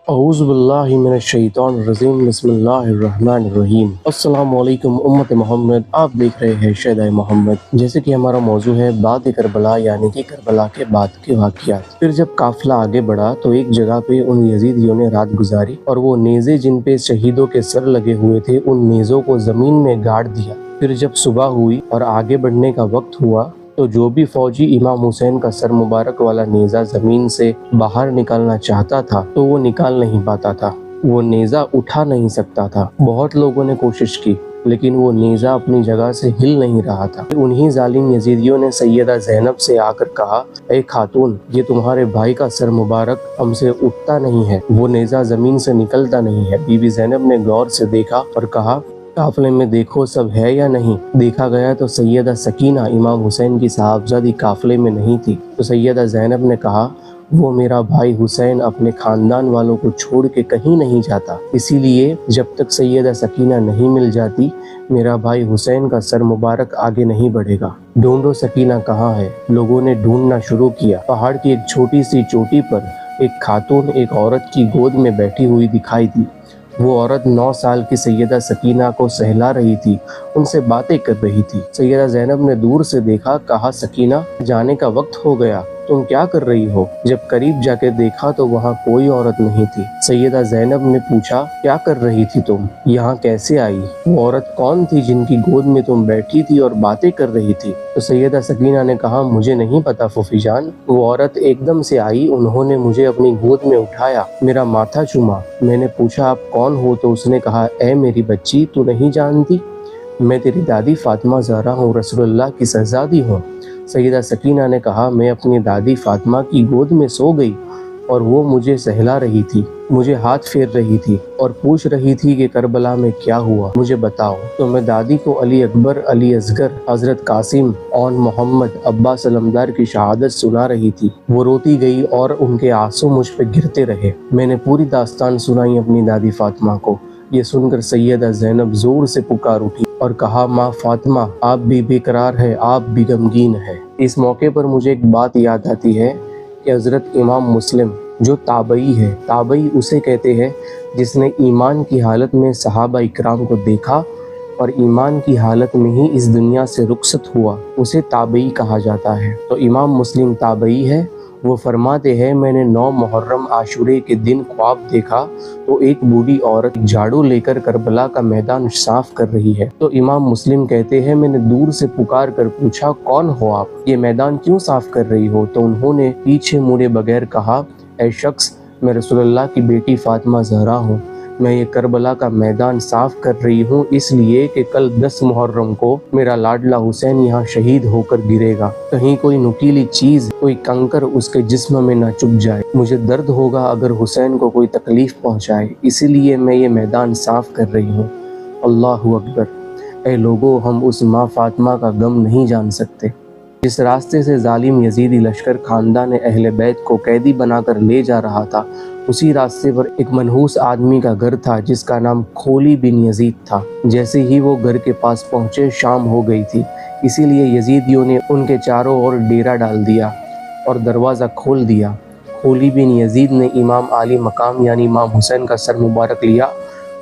अऊज़ुबिल्लाहि मिनश्शैतानिर्रजीम बिस्मिल्लाहिर्रहमानिर्रहीम। अस्सलाम वालेकुम उम्मत मोहम्मद, आप देख रहे हैं शहदाए मोहम्मद। जैसे कि हमारा मौजू है बात करबला, यानी कि करबला के बाद के वाक़ियात। फिर जब काफ़िला आगे बढ़ा तो एक जगह पे उन यजीदियों ने रात गुजारी और वो नेज़े जिन पे शहीदों के सर लगे हुए थे उन नेज़ों को ज़मीन में गाड़ दिया। फिर जब सुबह हुई और आगे बढ़ने का वक्त हुआ तो जो भी फौजी इमाम हुसैन का सर मुबारक वाला नेज़ा ज़मीन से बाहर निकालना चाहता था तो वो निकाल नहीं पाता था, वो नेज़ा उठा नहीं सकता था। बहुत लोगों ने कोशिश की लेकिन वो नेज़ा अपनी जगह से हिल नहीं रहा था। उन्हीं जालिम यजीदियों ने सैयदा ज़ैनब से आकर कहा, ए खातून, ये तुम्हारे भाई का सर मुबारक हमसे उठता नहीं है, वो नेज़ा ज़मीन से निकलता नहीं है। बीबी ज़ैनब ने गौर से देखा और कहा, काफिले में देखो सब है या नहीं। देखा गया तो सैयदा सकीना इमाम हुसैन की साहबजादी काफिले में नहीं थी। तो सैयदा ज़ैनब ने कहा, वो मेरा भाई हुसैन अपने खानदान वालों को छोड़ के कहीं नहीं जाता, इसीलिए जब तक सैयदा सकीना नहीं मिल जाती मेरा भाई हुसैन का सर मुबारक आगे नहीं बढ़ेगा। ढूंढो सकीना कहाँ है। लोगों ने ढूंढना शुरू किया। पहाड़ की एक छोटी सी चोटी पर एक खातून एक औरत की गोद में बैठी हुई दिखाई दी। वो औरत 9 साल की सैयदा सकीना को सहला रही थी, उनसे बातें कर रही थी। सैयदा ज़ैनब ने दूर से देखा, कहा, सकीना, जाने का वक्त हो गया, तुम क्या कर रही हो। जब करीब जाके देखा तो वहाँ कोई औरत नहीं थी। सैयदा ज़ैनब ने पूछा, क्या कर रही थी तुम, यहाँ कैसे आई, वो औरत कौन थी जिनकी गोद में तुम बैठी थी और बातें कर रही थी। तो सैयदा सकीना ने कहा, मुझे नहीं पता फूफी जान, वो औरत एकदम से आई, उन्होंने मुझे अपनी गोद में उठाया, मेरा माथा चूमा। मैंने पूछा, आप कौन हो। तो उसने कहा, ए मेरी बच्ची, तू नहीं जानती, मैं तेरी दादी फातिमा ज़हरा हूँ, रसूलुल्लाह की शहज़ादी हूँ। सैयदा सकीना ने कहा, मैं अपनी दादी फातिमा की गोद में सो गई और वो मुझे सहला रही थी, मुझे हाथ फेर रही थी और पूछ रही थी कि करबला में क्या हुआ, मुझे बताओ। तो मैं दादी को अली अकबर, अली असगर, हज़रत कासिम और मोहम्मद अब्बास अलमदार की शहादत सुना रही थी। वो रोती गई और उनके आंसू मुझ पे गिरते रहे। मैंने पूरी दास्तान सुनाई अपनी दादी फातिमा को। ये सुनकर सैयदा ज़ैनब जोर से पुकार उठी और कहा, माँ फातिमा, आप भी बेकरार है, आप भी गमगीन है। इस मौके पर मुझे एक बात याद आती है कि हज़रत इमाम मुस्लिम जो ताबई है, ताबई उसे कहते हैं जिसने ईमान की हालत में सहाबा इकराम को देखा और ईमान की हालत में ही इस दुनिया से रुखसत हुआ, उसे ताबई कहा जाता है। तो इमाम मुस्लिम ताबई है। वो फरमाते हैं, मैंने 9 मुहर्रम आशूरे के दिन ख्वाब देखा तो एक बूढ़ी औरत झाड़ू लेकर करबला का मैदान साफ कर रही है। तो इमाम मुस्लिम कहते हैं, मैंने दूर से पुकार कर पूछा, कौन हो आप, ये मैदान क्यों साफ कर रही हो। तो उन्होंने पीछे मुड़े बगैर कहा, ऐ शख्स, मैं रसूलुल्लाह की बेटी फातिमा ज़हरा हूँ, मैं ये करबला का मैदान साफ कर रही हूँ इसलिए कि कल 10 मुहर्रम को मेरा लाडला हुसैन यहाँ शहीद होकर गिरेगा। कहीं कोई नुकीली चीज़, कोई कंकर उसके जिस्म में ना चुभ जाए। मुझे दर्द होगा अगर हुसैन को कोई तकलीफ़ पहुँचाए, इसीलिए मैं ये मैदान साफ कर रही हूँ। अल्लाहु अकबर। ए लोगों, हम उस माँ फातिमा का गम नहीं जान सकते। जिस रास्ते से जालिम यजीदी लश्कर खानदान अहले बैत को कैदी बनाकर ले जा रहा था, उसी रास्ते पर एक मनहूस आदमी का घर था जिसका नाम खोली बिन यजीद था। जैसे ही वो घर के पास पहुँचे शाम हो गई थी, इसीलिए यजीदियों ने उनके चारों ओर डेरा डाल दिया और दरवाज़ा खोल दिया। खोली बिन यजीद ने इमाम आली मकाम यानी इमाम हुसैन का सर मुबारक लिया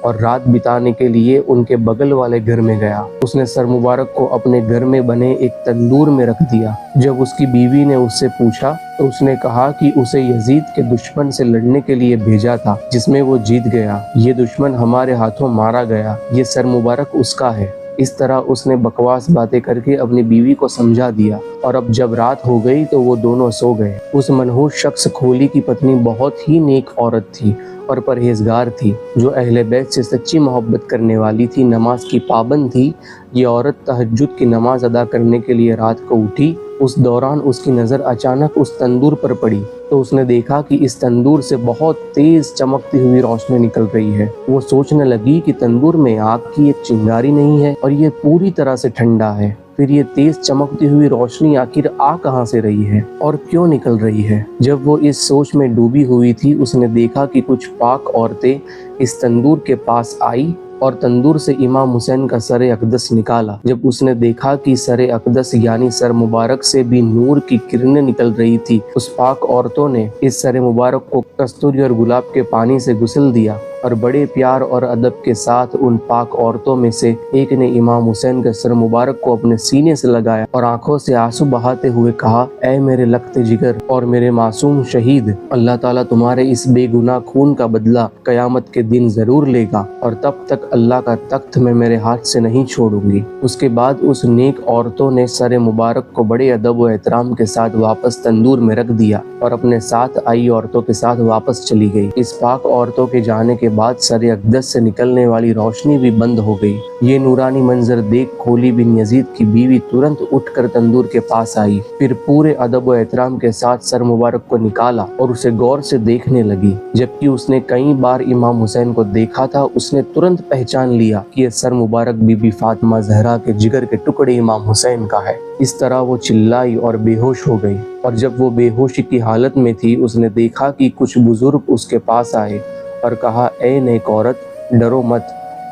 और रात बिताने के लिए उनके बगल वाले घर में गया। उसने सर मुबारक को अपने घर में बने एक तंदूर में रख दिया। जब उसकी बीवी ने उससे पूछा तो उसने कहा कि उसे यजीद के दुश्मन से लड़ने के लिए भेजा था, जिसमें वो जीत गया। ये दुश्मन हमारे हाथों मारा गया, ये सर मुबारक उसका है। इस तरह उसने बकवास बातें करके अपनी बीवी को समझा दिया और अब जब रात हो गई तो वो दोनों सो गए। उस मनहूस शख्स खोली की पत्नी बहुत ही नेक औरत थी और परहेजगार थी, जो अहले बैत से सच्ची मोहब्बत करने वाली थी, नमाज की पाबंद थी। ये औरत तहज्जुद की नमाज अदा करने के लिए रात को उठी। उस दौरान उसकी नज़र अचानक उस तंदूर पर पड़ी तो उसने देखा कि इस तंदूर से बहुत तेज़ चमकती हुई रोशनी निकल रही है। वो सोचने लगी कि तंदूर में आग की एक चिंगारी नहीं है और ये पूरी तरह से ठंडा है, फिर ये तेज चमकती हुई रोशनी आखिर आ कहाँ से रही है और क्यों निकल रही है। जब वो इस सोच में डूबी हुई थी, उसने देखा कि कुछ पाक औरतें इस तंदूर के पास आई اور تندور سے امام حسین کا سر اقدس نکالا۔ جب اس نے دیکھا کہ سر اقدس یعنی سر مبارک سے بھی نور کی کرنیں نکل رہی تھی، اس پاک عورتوں نے اس سر مبارک کو کستوری اور گلاب کے پانی سے غسل دیا اور بڑے پیار اور ادب کے ساتھ ان پاک عورتوں میں سے ایک نے امام حسین کے سر مبارک کو اپنے سینے سے لگایا اور آنکھوں سے آنسو بہاتے ہوئے کہا، اے میرے لخت جگر اور میرے معصوم شہید، اللہ تعالیٰ تمہارے اس بے گناہ خون کا بدلہ قیامت کے دن ضرور لے گا، اور تب تک اللہ کا تخت میں میرے ہاتھ سے نہیں چھوڑوں گی۔ اس کے بعد اس نیک عورتوں نے سر مبارک کو بڑے ادب و احترام کے ساتھ واپس تندور میں رکھ دیا اور اپنے ساتھ آئی عورتوں کے ساتھ واپس چلی گئی۔ اس پاک عورتوں کے جانے کے بعد سر اقدس سے نکلنے والی روشنی بھی بند ہو گئی۔ یہ نورانی منظر دیکھ کھولی بن یزید کی بیوی ترنت اٹھ کر تندور کے پاس آئی، پھر پورے ادب و احترام کے ساتھ سر مبارک کو نکالا اور اسے غور سے دیکھنے لگی۔ جبکہ اس نے کئی بار امام حسین کو دیکھا تھا، اس نے ترنت پہچان لیا کہ یہ سر مبارک بی بی فاطمہ زہرا کے جگر کے ٹکڑے امام حسین کا ہے۔ اس طرح وہ چلائی اور بے ہوش ہو گئی، اور جب وہ بے ہوشی کی حالت میں تھی، اس نے دیکھا کہ کچھ بزرگ اس کے پاس آئے اور کہا، اے نیک عورت، ڈرو مت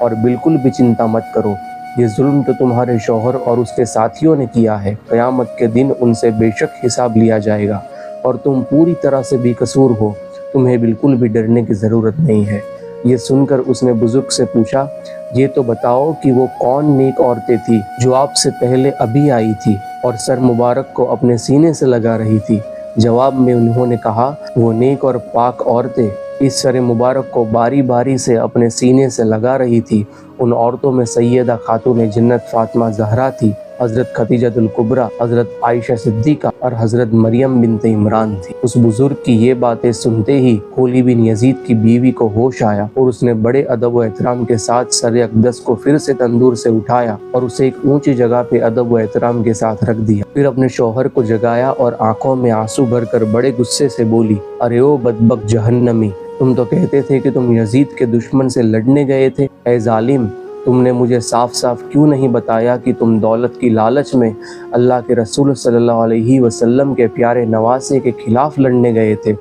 اور بالکل بھی چنتا مت کرو، یہ ظلم تو تمہارے شوہر اور اس کے ساتھیوں نے کیا ہے، قیامت کے دن ان سے بے شک حساب لیا جائے گا، اور تم پوری طرح سے بے قصور ہو، تمہیں بالکل بھی ڈرنے کی ضرورت نہیں ہے۔ یہ سن کر اس نے بزرگ سے پوچھا، یہ تو بتاؤ کہ وہ کون نیک عورتیں تھی جو آپ سے پہلے ابھی آئی تھی اور سر مبارک کو اپنے سینے سے لگا رہی تھی؟ جواب میں انہوں نے کہا، وہ نیک اور پاک عورتیں اس سر مبارک کو باری باری سے اپنے سینے سے لگا رہی تھی۔ ان عورتوں میں سیدہ خاتون جنت فاطمہ زہرا تھی، حضرت خدیجہ الکبریٰ، حضرت عائشہ صدیقہ اور حضرت مریم بنت عمران تھی۔ اس بزرگ کی یہ باتیں سنتے ہی کھولی بن یزید کی بیوی کو ہوش آیا، اور اس نے بڑے ادب و احترام کے ساتھ سر اقدس کو پھر سے تندور سے اٹھایا اور اسے ایک اونچی جگہ پہ ادب و احترام کے ساتھ رکھ دیا۔ پھر اپنے شوہر کو جگایا اور آنکھوں میں آنسو بھر کر بڑے غصے سے بولی، ارے او بدبخت جہنمی، تم تو کہتے تھے کہ تم یزید کے دشمن سے لڑنے گئے تھے۔ اے ظالم، تم نے مجھے صاف صاف کیوں نہیں بتایا کہ تم دولت کی لالچ میں اللہ کے رسول صلی اللہ علیہ وسلم کے پیارے نواسے کے خلاف لڑنے گئے تھے؟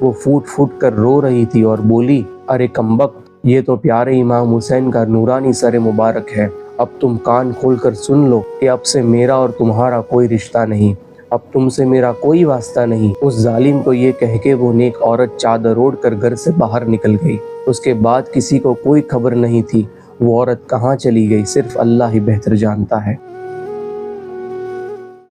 وہ پھوٹ پھوٹ کر رو رہی تھی اور بولی، ارے کمبخت، یہ تو پیارے امام حسین کا نورانی سر مبارک ہے۔ اب تم کان کھول کر سن لو کہ اب سے میرا اور تمہارا کوئی رشتہ نہیں، اب تم سے میرا کوئی واسطہ نہیں۔ اس ظالم کو یہ کہہ کے وہ نیک عورت چادر اوڑھ کر گھر سے باہر نکل گئی۔ اس کے بعد کسی کو کوئی خبر نہیں تھی وہ عورت کہاں چلی گئی، صرف اللہ ہی بہتر جانتا ہے۔